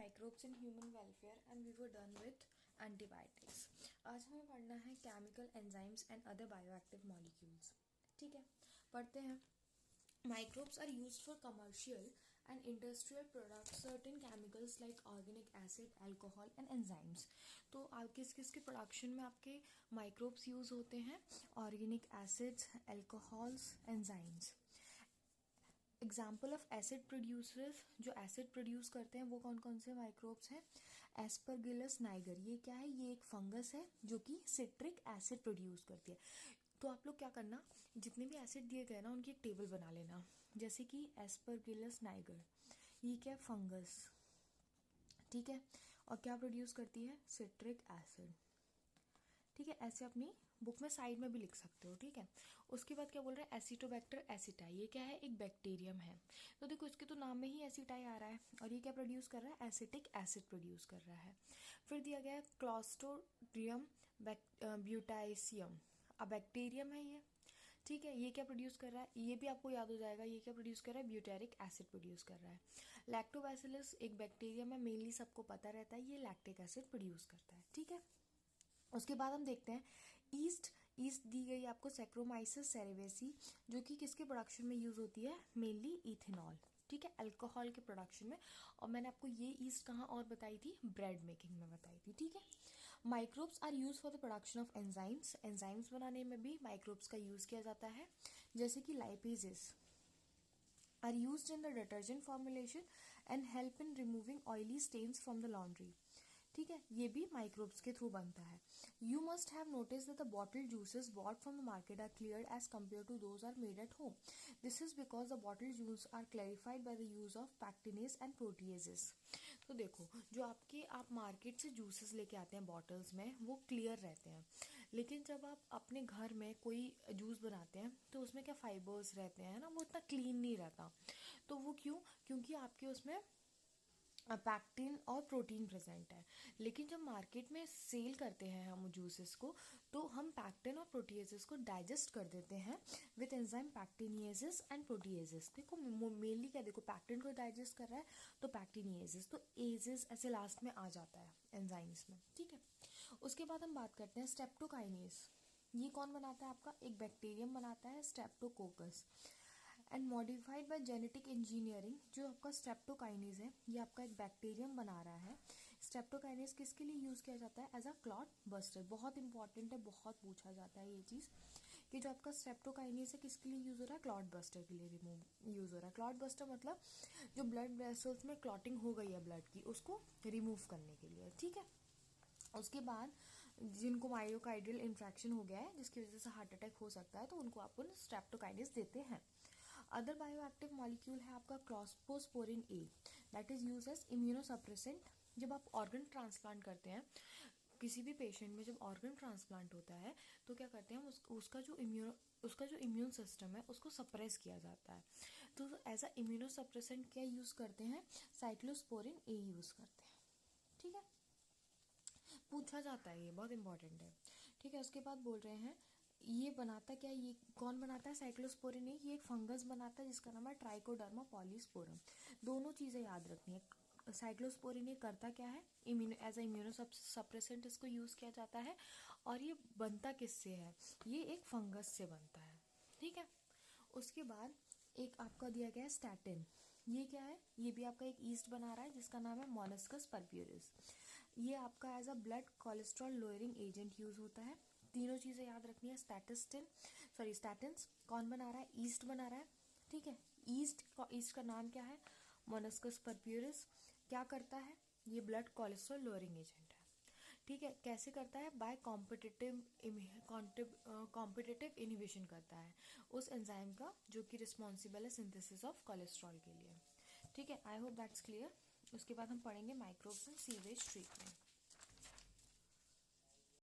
Microbes in human welfare and we were done with antibiotics. आज हमें पढ़ना है chemical enzymes and other bioactive molecules. ठीक है, पढ़ते हैं। Microbes are used for commercial and industrial products, certain chemicals like organic acid, alcohol and enzymes। तो आप किस किस के प्रोडक्शन में आपके माइक्रोब्स यूज होते हैं? Organic acids, alcohols, enzymes. Example of acid producers, जो एसिड प्रोड्यूस करते हैं वो कौन कौन से माइक्रोब्स हैं? एस्परगिलस नाइगर, ये क्या है? ये एक फंगस है जो कि सिट्रिक एसिड प्रोड्यूस करती है। तो आप लोग क्या करना, जितने भी एसिड दिए गए ना उनकी एक टेबल बना लेना। जैसे कि एस्परगिलस नाइगर, ये क्या है? फंगस। ठीक है, और क्या प्रोड्यूस करती है? Citric acid. ठीक है, ऐसे अपनी बुक में साइड में भी लिख सकते हो। ठीक है, उसके बाद क्या बोल रहे हैं? एसिटोबैक्टर एसिटाई, ये क्या है? एक बैक्टीरियम है। तो देखो इसके तो नाम में ही एसिटाई आ रहा है, और ये क्या प्रोड्यूस कर रहा है? एसिटिक एसिड प्रोड्यूस कर रहा है। फिर दिया गया है क्लॉस्ट्रिडियम ब्यूटाइसियम, अब बैक्टीरियम है ये। ठीक है, ये क्या प्रोड्यूस कर रहा है? ये भी आपको याद हो जाएगा, ये क्या प्रोड्यूस कर रहा है? ब्यूटेरिक एसिड प्रोड्यूस कर रहा है। लैक्टोबैसिलस एक बैक्टीरियम है, मेनली सबको पता रहता है, ये लैक्टिक एसिड प्रोड्यूस करता है। ठीक है, उसके बाद हम देखते हैं ईस्ट। ईस्ट दी गई आपको सैक्रोमाइसिस सेरेवेसी, जो कि किसके प्रोडक्शन में यूज होती है? Mainly ethanol. ठीक है, अल्कोहल के प्रोडक्शन में। और मैंने आपको ये ईस्ट कहाँ और बताई थी? ब्रेड मेकिंग में बताई थी। ठीक है, microbes are use for the production of enzymes, enzymes बनाने में भी माइक्रोब्स का यूज किया जाता है। जैसे कि lipases are used in the detergent formulation and help in removing oily stains from the laundry. ठीक है, ये भी माइक्रोब्स के थ्रू बनता है। You must have notice that the bottle juices bought from the market are cleared as compare to those are made at home. This is because the bottle juice are clarified by the use of pectinase and proteases. तो देखो, जो आप market से juices लेके आते हैं bottles में, वो क्लियर रहते हैं, लेकिन जब आप अपने घर में कोई जूस बनाते हैं तो उसमें क्या फाइबर्स रहते हैं ना, वो इतना क्लीन नहीं रहता। तो वो क्यों? क्योंकि आपके उसमें पैक्टिन और प्रोटीन प्रेजेंट है। लेकिन जब मार्केट में सेल करते हैं हम जूसेस को, तो हम पैक्टिन और प्रोटीएजेस को डाइजेस्ट कर देते हैं विद एंजाइम पैक्टिनिएजेस एंड प्रोटीएजेस। देखो मेनली क्या, देखो पैक्टिन को डाइजेस्ट कर रहा है तो पैक्टिनिएजेस, तो एजेस ऐसे लास्ट में आ जाता है एंजाइम्स में। ठीक है, उसके बाद हम बात करते हैं स्ट्रेप्टोकाइनेज। ये कौन बनाता है? आपका एक बैक्टीरियम बनाता है, Streptococcus. And modified by genetic engineering, जो आपका स्ट्रेप्टोकाइनेज है, ये आपका एक बैक्टीरियम बना रहा है। स्ट्रेप्टोकाइनेज किसके लिए यूज किया जाता है? As a clot buster. बहुत इंपॉर्टेंट है, बहुत पूछा जाता है ये चीज, कि जो आपका स्ट्रेप्टोकाइनेज है किसके लिए यूज हो रहा है? क्लॉट बस्टर के लिए यूज हो रहा है। क्लॉट बस्टर मतलब जो ब्लड वेसल्स में क्लॉटिंग हो गई है ब्लड की, उसको रिमूव करने के लिए। ठीक है, उसके बाद जिनको मायोकार्डियल इन्फ्रैक्शन हो गया है, जिसकी वजह से हार्ट अटैक हो सकता है, तो उनको आप स्ट्रेप्टोकाइनेज देते हैं। अदर बायोएक्टिव मॉलिक्यूल है आपका cyclosporin A, that is use as immunosuppressant. जब आप ऑर्गन ट्रांसप्लांट करते हैं, किसी भी पेशेंट में जब ऑर्गन ट्रांसप्लांट होता है, तो क्या करते हैं हम उसका जो इम्यून सिस्टम है उसको सप्रेस किया जाता है। तो एज अ इम्यूनोसप्रेसेंट क्या यूज करते हैं? साइक्लोस्पोरिन ए यूज करते हैं। ठीक है, पूछा जाता है, ये बहुत इंपॉर्टेंट है। ठीक है, उसके बाद बोल रहे हैं ये बनाता क्या? ये कौन बनाता है? साइक्लोस्पोरिन ये एक फंगस बनाता है जिसका नाम है ट्राइकोडर्मा पॉलीस्पोरम। दोनों चीजें याद रखनी है। साइक्लोस्पोरिन ये करता क्या है? एज अ इम्यूनो सप्रेसेंट इसको यूज किया जाता है। और ये बनता किससे है? ये एक फंगस से बनता है। ठीक है, उसके बाद एक आपका दिया गया है स्टैटिन। ये क्या है? ये भी आपका एक ईस्ट बना रहा है जिसका नाम है मोलस्कस परप्यूरिस। ये आपका as a blood cholesterol lowering agent use होता है। तीनों चीजें याद रखनी है। स्टैटिन्स कौन बना रहा है? ईस्ट बना रहा है। ठीक है, ईस्ट का नाम क्या है? मोलस्कस परप्यूरिस। क्या करता है? ये ब्लड कोलेस्ट्रॉल लोअरिंग एजेंट है। ठीक है, कैसे करता है? बाय कॉम्पिटिटिव इनिबिशन करता है उस एंजाइम का जो कि रिस्पॉन्सिबल है सिंथेसिस ऑफ कोलेस्ट्रॉल के लिए। ठीक है, आई होप दैट्स क्लियर। उसके बाद हम पढ़ेंगे माइक्रोब्स एंड सीवेज ट्रीटमेंट।